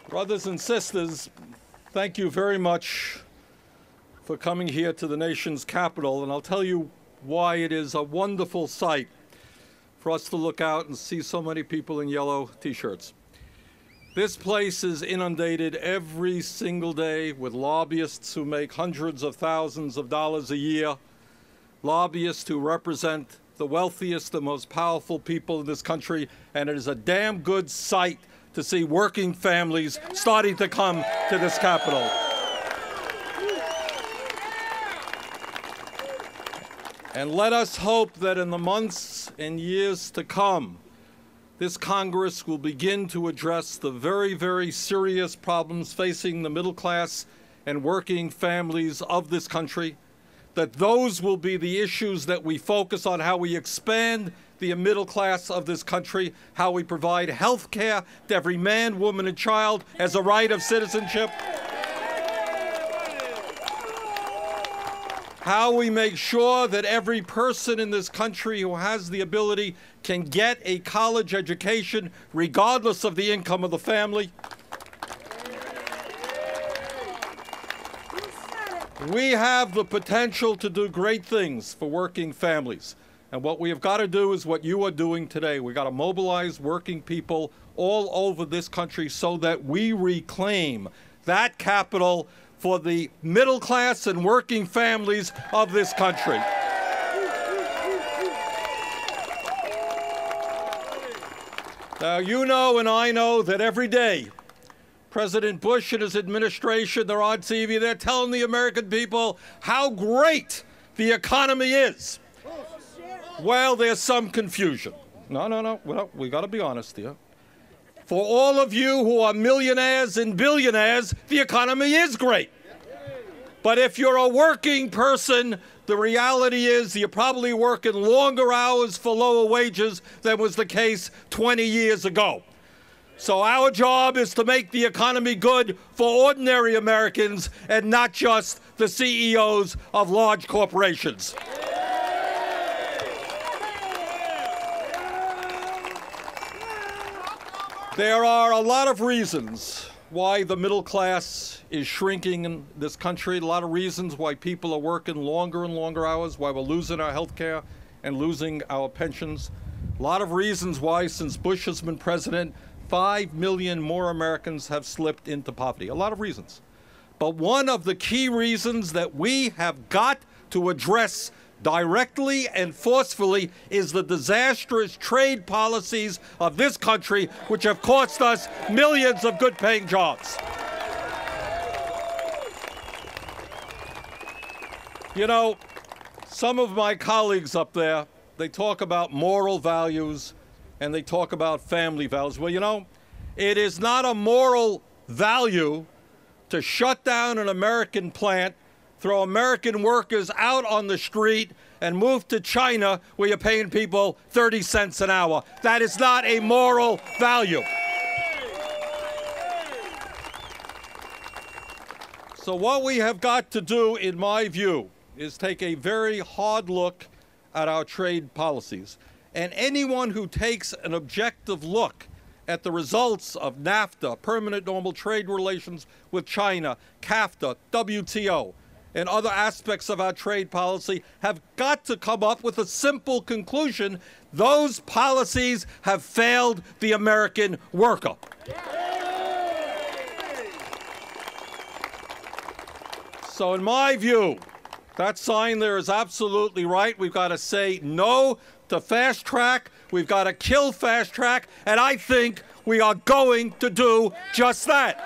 Brothers and sisters, thank you very much for coming here to the nation's capital, and I'll tell you why it is a wonderful sight for us to look out and see so many people in yellow T-shirts. This place is inundated every single day with lobbyists who make hundreds of thousands of dollars a year, lobbyists who represent the wealthiest, the most powerful people in this country, and it is a damn good sight to see working families starting to come to this Capitol. And let us hope that in the months and years to come, this Congress will begin to address the very, very serious problems facing the middle class and working families of this country, that those will be the issues that we focus on, how we expand the middle class of this country, how we provide health care to every man, woman, and child as a right of citizenship, how we make sure that every person in this country who has the ability can get a college education regardless of the income of the family. We have the potential to do great things for working families. And what we have got to do is what you are doing today. We've got to mobilize working people all over this country so that we reclaim that capital for the middle class and working families of this country. Now, you know and I know that every day President Bush and his administration, they're on TV, they're telling the American people how great the economy is. Well, there's some confusion. No. Well, we got to be honest here. For all of you who are millionaires and billionaires, the economy is great. But if you're a working person, the reality is you're probably working longer hours for lower wages than was the case 20 years ago. So our job is to make the economy good for ordinary Americans and not just the CEOs of large corporations. There are a lot of reasons why the middle class is shrinking in this country, a lot of reasons why people are working longer and longer hours, why we're losing our health care and losing our pensions. A lot of reasons why, since Bush has been president, 5 million more Americans have slipped into poverty. A lot of reasons. But one of the key reasons that we have got to address directly and forcefully is the disastrous trade policies of this country, which have cost us millions of good-paying jobs. You know, some of my colleagues up there, they talk about moral values and they talk about family values. Well, you know, it is not a moral value to shut down an American plant, throw American workers out on the street, and move to China where you're paying people 30 cents an hour. That is not a moral value. So what we have got to do, in my view, is take a very hard look at our trade policies. And anyone who takes an objective look at the results of NAFTA, permanent normal trade relations with China, CAFTA, WTO, and other aspects of our trade policy have got to come up with a simple conclusion. Those policies have failed the American worker. So in my view, that sign there is absolutely right. We've got to say no to fast track. We've got to kill fast track. And I think we are going to do just that.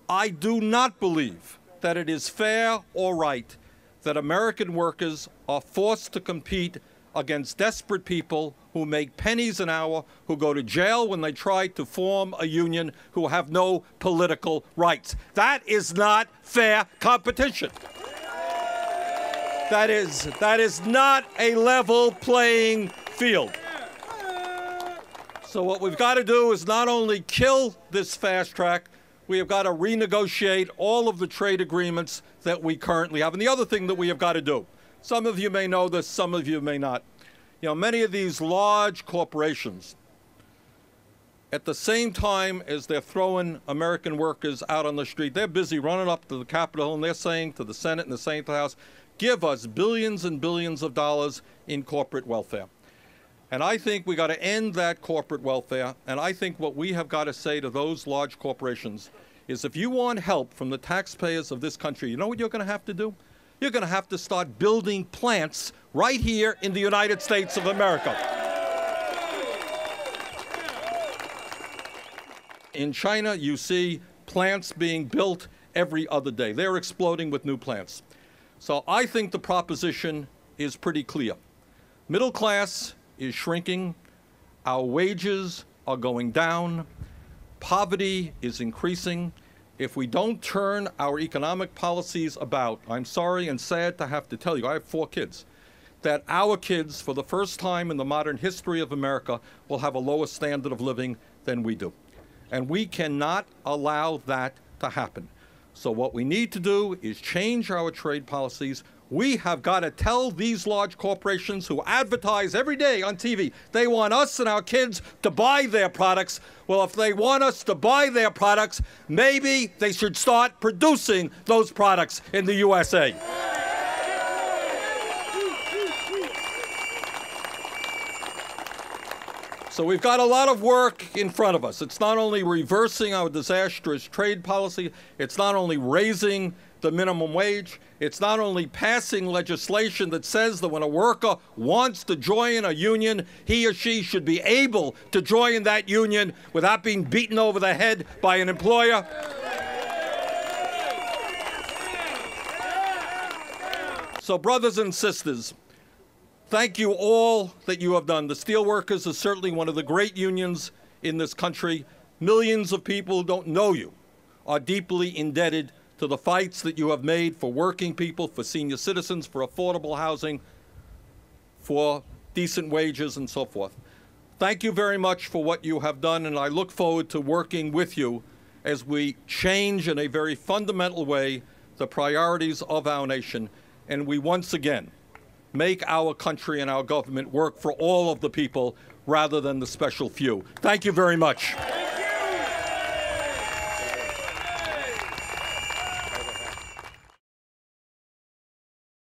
I do not believe that it is fair or right that American workers are forced to compete against desperate people who make pennies an hour, who go to jail when they try to form a union, who have no political rights. That is not fair competition. That is not a level playing field. So what we've got to do is not only kill this fast track, we have got to renegotiate all of the trade agreements that we currently have. And the other thing that we have got to do, some of you may know this, some of you may not. You know, many of these large corporations, at the same time as they're throwing American workers out on the street, they're busy running up to the Capitol and they're saying to the Senate and the saying to the House, give us billions and billions of dollars in corporate welfare. And I think we got to end that corporate welfare. And I think what we have got to say to those large corporations is if you want help from the taxpayers of this country, you know what you're going to have to do? You're going to have to start building plants right here in the United States of America. In China, you see plants being built every other day. They're exploding with new plants. So I think the proposition is pretty clear. Middle class is shrinking. Our wages are going down. Poverty is increasing. If we don't turn our economic policies about, I'm sorry and sad to have to tell you, I have 4 kids, that our kids, for the first time in the modern history of America, will have a lower standard of living than we do. And we cannot allow that to happen. So what we need to do is change our trade policies. We have got to tell these large corporations who advertise every day on TV, they want us and our kids to buy their products. Well, if they want us to buy their products, maybe they should start producing those products in the USA. So we've got a lot of work in front of us. It's not only reversing our disastrous trade policy, it's not only raising the minimum wage, it's not only passing legislation that says that when a worker wants to join a union, he or she should be able to join that union without being beaten over the head by an employer. So brothers and sisters, thank you all that you have done. The Steelworkers is certainly one of the great unions in this country. Millions of people who don't know you are deeply indebted to the fights that you have made for working people, for senior citizens, for affordable housing, for decent wages, and so forth. Thank you very much for what you have done, and I look forward to working with you as we change in a very fundamental way the priorities of our nation, and we once again make our country and our government work for all of the people rather than the special few. Thank you very much.